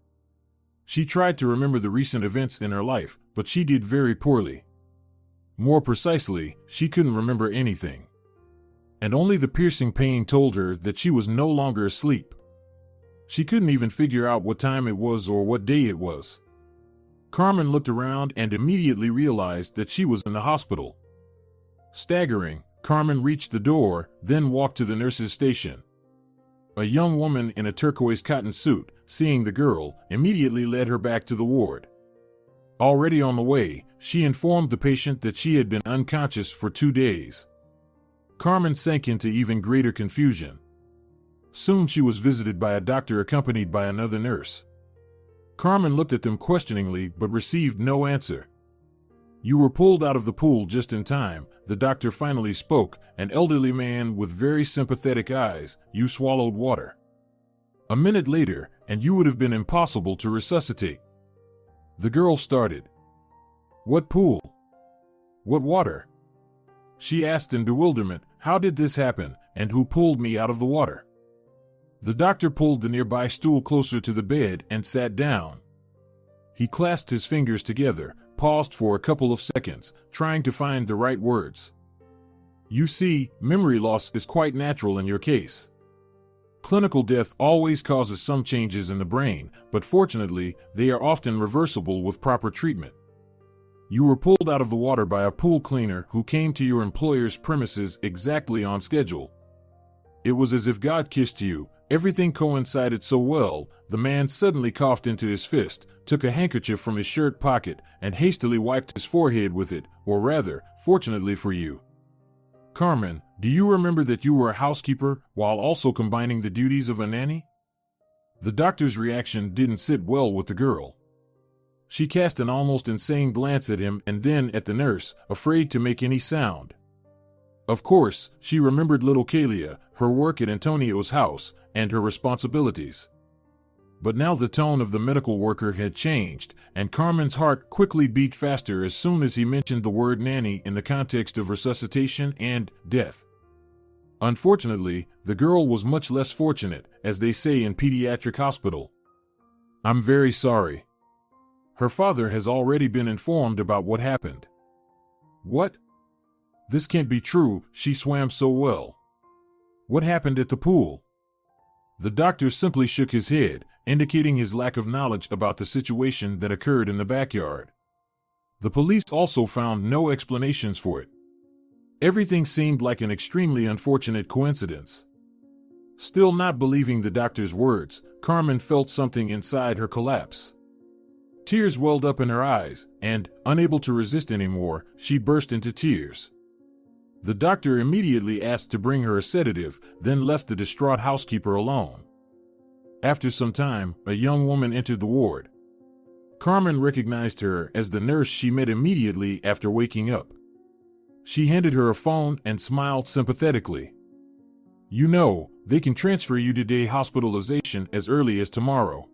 She tried to remember the recent events in her life, but she did very poorly. More precisely, she couldn't remember anything. And only the piercing pain told her that she was no longer asleep. She couldn't even figure out what time it was or what day it was. Carmen looked around and immediately realized that she was in the hospital. Staggering, Carmen reached the door, then walked to the nurse's station. A young woman in a turquoise cotton suit, seeing the girl, immediately led her back to the ward. Already on the way, she informed the patient that she had been unconscious for 2 days. Carmen sank into even greater confusion. Soon she was visited by a doctor accompanied by another nurse. Carmen looked at them questioningly but received no answer. "You were pulled out of the pool just in time," the doctor finally spoke, an elderly man with very sympathetic eyes. "You swallowed water. A minute later, and you would have been impossible to resuscitate." The girl started. "What pool? What water?" she asked in bewilderment. "How did this happen, and who pulled me out of the water?" The doctor pulled the nearby stool closer to the bed and sat down. He clasped his fingers together, paused for a couple of seconds, trying to find the right words. "You see, memory loss is quite natural in your case. Clinical death always causes some changes in the brain, but fortunately, they are often reversible with proper treatment. You were pulled out of the water by a pool cleaner who came to your employer's premises exactly on schedule. It was as if God kissed you. Everything coincided so well." The man suddenly coughed into his fist, took a handkerchief from his shirt pocket, and hastily wiped his forehead with it, or rather, fortunately for you. "Carmen, do you remember that you were a housekeeper while also combining the duties of a nanny?" The doctor's reaction didn't sit well with the girl. She cast an almost insane glance at him and then at the nurse, afraid to make any sound. Of course, she remembered little Kalia, her work at Antonio's house, and her responsibilities. But now the tone of the medical worker had changed, and Carmen's heart quickly beat faster as soon as he mentioned the word nanny in the context of resuscitation and death. Unfortunately, the girl was much less fortunate, as they say in pediatric hospital. "I'm very sorry. Her father has already been informed about what happened." "What? This can't be true, she swam so well. What happened at the pool?" The doctor simply shook his head, indicating his lack of knowledge about the situation that occurred in the backyard. The police also found no explanations for it. Everything seemed like an extremely unfortunate coincidence. Still not believing the doctor's words, Carmen felt something inside her collapse. Tears welled up in her eyes, and, unable to resist anymore, she burst into tears. The doctor immediately asked to bring her a sedative, then left the distraught housekeeper alone. After some time, a young woman entered the ward. Carmen recognized her as the nurse she met immediately after waking up. She handed her a phone and smiled sympathetically. "You know, they can transfer you to day hospitalization as early as tomorrow.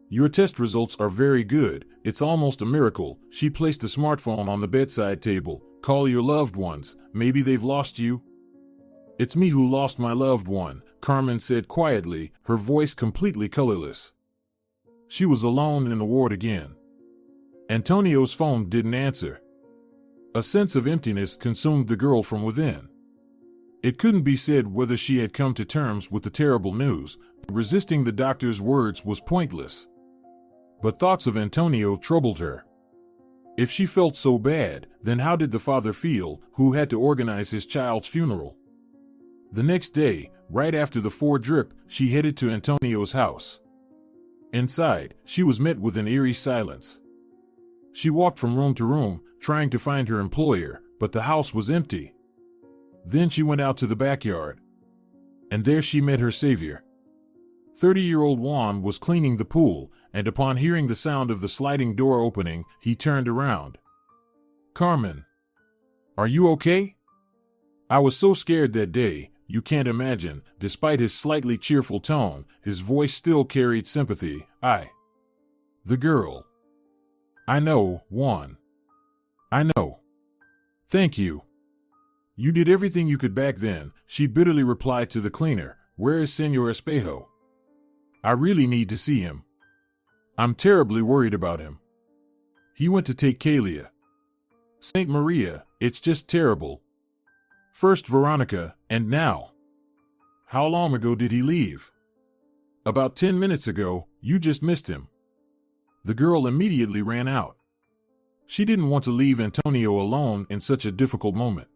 Your test results are very good. It's almost a miracle." She placed the smartphone on the bedside table. "Call your loved ones. Maybe they've lost you." "It's me who lost my loved one," Carmen said quietly, her voice completely colorless. She was alone in the ward again. Antonio's phone didn't answer. A sense of emptiness consumed the girl from within. It couldn't be said whether she had come to terms with the terrible news, but resisting the doctor's words was pointless. But thoughts of Antonio troubled her. If she felt so bad, then how did the father feel, who had to organize his child's funeral? The next day, right after the 4 drip, she headed to Antonio's house. Inside, she was met with an eerie silence. She walked from room to room, trying to find her employer, but the house was empty. Then she went out to the backyard. And there she met her savior. 30-year-old Juan was cleaning the pool, and upon hearing the sound of the sliding door opening, he turned around. "Carmen, are you okay? I was so scared that day. You can't imagine, despite his slightly cheerful tone, his voice still carried sympathy. The girl. I know, Juan. I know. Thank you. You did everything you could back then, she bitterly replied to the cleaner. Where is Senor Espejo? I really need to see him. I'm terribly worried about him. He went to take Kalia. Saint Maria, it's just terrible. First Veronica, and now. How long ago did he leave? About 10 minutes ago. You just missed him. The girl immediately ran out. She didn't want to leave Antonio alone in such a difficult moment.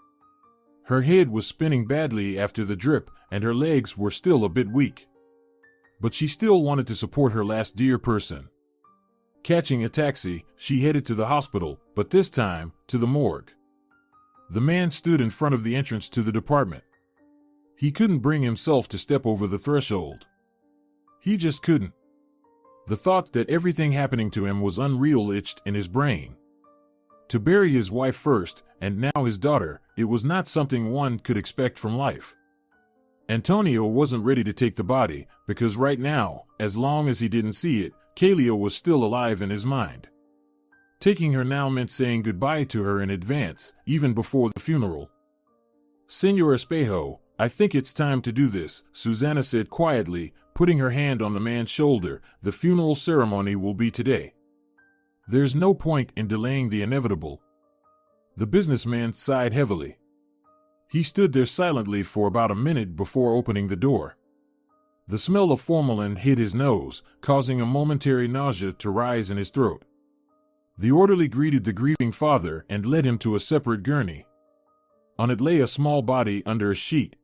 Her head was spinning badly after the drip, and her legs were still a bit weak. But she still wanted to support her last dear person. Catching a taxi, she headed to the hospital, but this time, to the morgue. The man stood in front of the entrance to the department. He couldn't bring himself to step over the threshold. He just couldn't. The thought that everything happening to him was unreal itched in his brain. To bury his wife first, and now his daughter, it was not something one could expect from life. Antonio wasn't ready to take the body, because right now, as long as he didn't see it, Kalia was still alive in his mind. Taking her now meant saying goodbye to her in advance, even before the funeral. Senor Espejo, I think it's time to do this, Susana said quietly, putting her hand on the man's shoulder. The funeral ceremony will be today. There's no point in delaying the inevitable. The businessman sighed heavily. He stood there silently for about a minute before opening the door. The smell of formalin hit his nose, causing a momentary nausea to rise in his throat. The orderly greeted the grieving father and led him to a separate gurney. On it lay a small body under a sheet.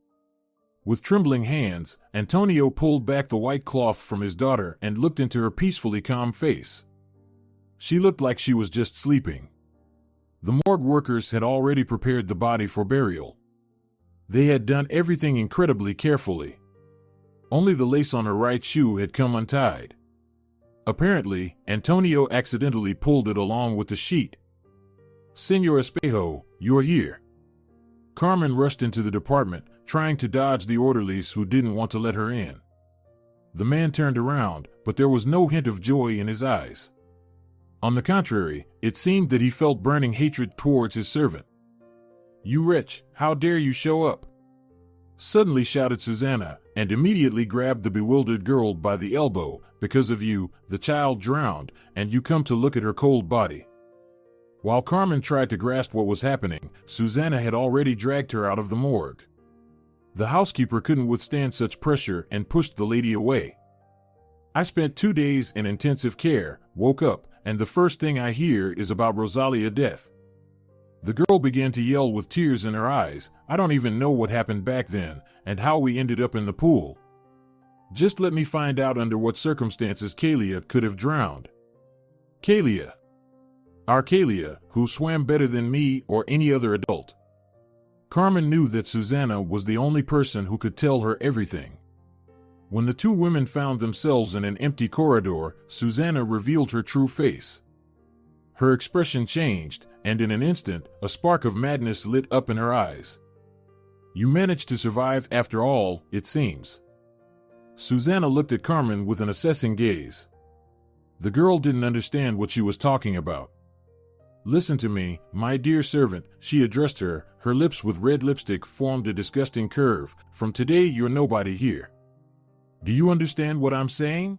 With trembling hands, Antonio pulled back the white cloth from his daughter and looked into her peacefully calm face. She looked like she was just sleeping. The morgue workers had already prepared the body for burial. They had done everything incredibly carefully. Only the lace on her right shoe had come untied. Apparently, Antonio accidentally pulled it along with the sheet. Senor Espejo, you're here. Carmen rushed into the department, trying to dodge the orderlies who didn't want to let her in. The man turned around, but there was no hint of joy in his eyes. On the contrary, it seemed that he felt burning hatred towards his servant. You wretch, how dare you show up? Suddenly shouted Susana, and immediately grabbed the bewildered girl by the elbow. Because of you, the child drowned, and you come to look at her cold body. While Carmen tried to grasp what was happening, Susana had already dragged her out of the morgue. The housekeeper couldn't withstand such pressure and pushed the lady away. I spent 2 days in intensive care, woke up, and the first thing I hear is about Rosalia's death. The girl began to yell with tears in her eyes. I don't even know what happened back then, and how we ended up in the pool. Just let me find out under what circumstances Kalia could have drowned. Kalia. Our Kalia, who swam better than me or any other adult. Carmen knew that Susana was the only person who could tell her everything. When the two women found themselves in an empty corridor, Susana revealed her true face. Her expression changed, and in an instant, a spark of madness lit up in her eyes. You managed to survive after all, it seems. Susana looked at Carmen with an assessing gaze. The girl didn't understand what she was talking about. Listen to me, my dear servant, she addressed her. Her lips with red lipstick formed a disgusting curve. From today you're nobody here. Do you understand what I'm saying?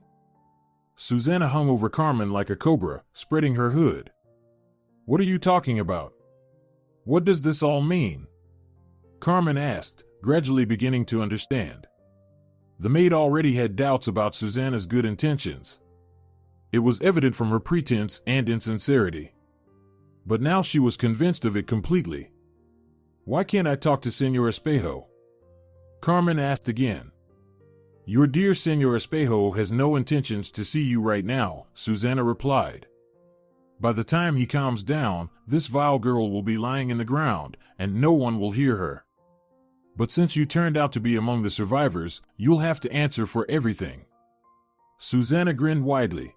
Susana hung over Carmen like a cobra, spreading her hood. What are you talking about? What does this all mean? Carmen asked, gradually beginning to understand. The maid already had doubts about Susana's good intentions. It was evident from her pretense and insincerity. But now she was convinced of it completely. Why can't I talk to Senor Espejo? Carmen asked again. Your dear Senor Espejo has no intentions to see you right now, Susana replied. By the time he calms down, this vile girl will be lying in the ground, and no one will hear her. But since you turned out to be among the survivors, you'll have to answer for everything. Susana grinned widely.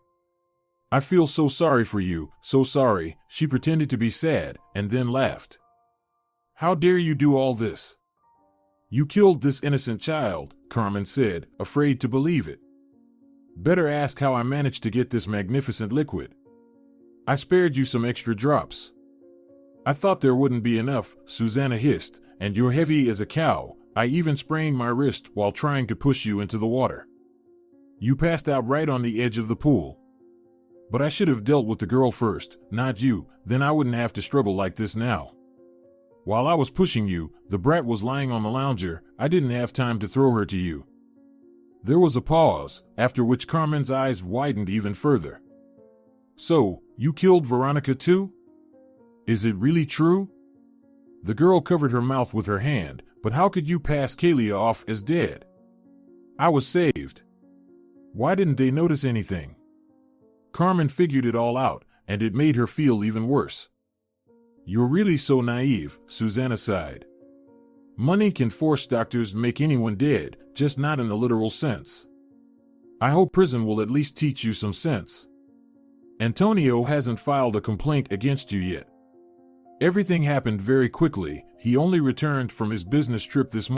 I feel so sorry for you, so sorry. She pretended to be sad, and then laughed. How dare you do all this? You killed this innocent child, Carmen said, afraid to believe it. Better ask how I managed to get this magnificent liquid. I spared you some extra drops. I thought there wouldn't be enough, Susanna hissed, and you're heavy as a cow. I even sprained my wrist while trying to push you into the water. You passed out right on the edge of the pool. But I should have dealt with the girl first, not you, then I wouldn't have to struggle like this now. While I was pushing you, the brat was lying on the lounger. I didn't have time to throw her to you. There was a pause, after which Carmen's eyes widened even further. So, you killed Veronica too? Is it really true? The girl covered her mouth with her hand, but how could you pass Kaylia off as dead? I was saved. Why didn't they notice anything? Carmen figured it all out, and it made her feel even worse. You're really so naive, Susanna sighed. Money can force doctors to make anyone dead, just not in the literal sense. I hope prison will at least teach you some sense. Antonio hasn't filed a complaint against you yet. Everything happened very quickly. He only returned from his business trip this morning.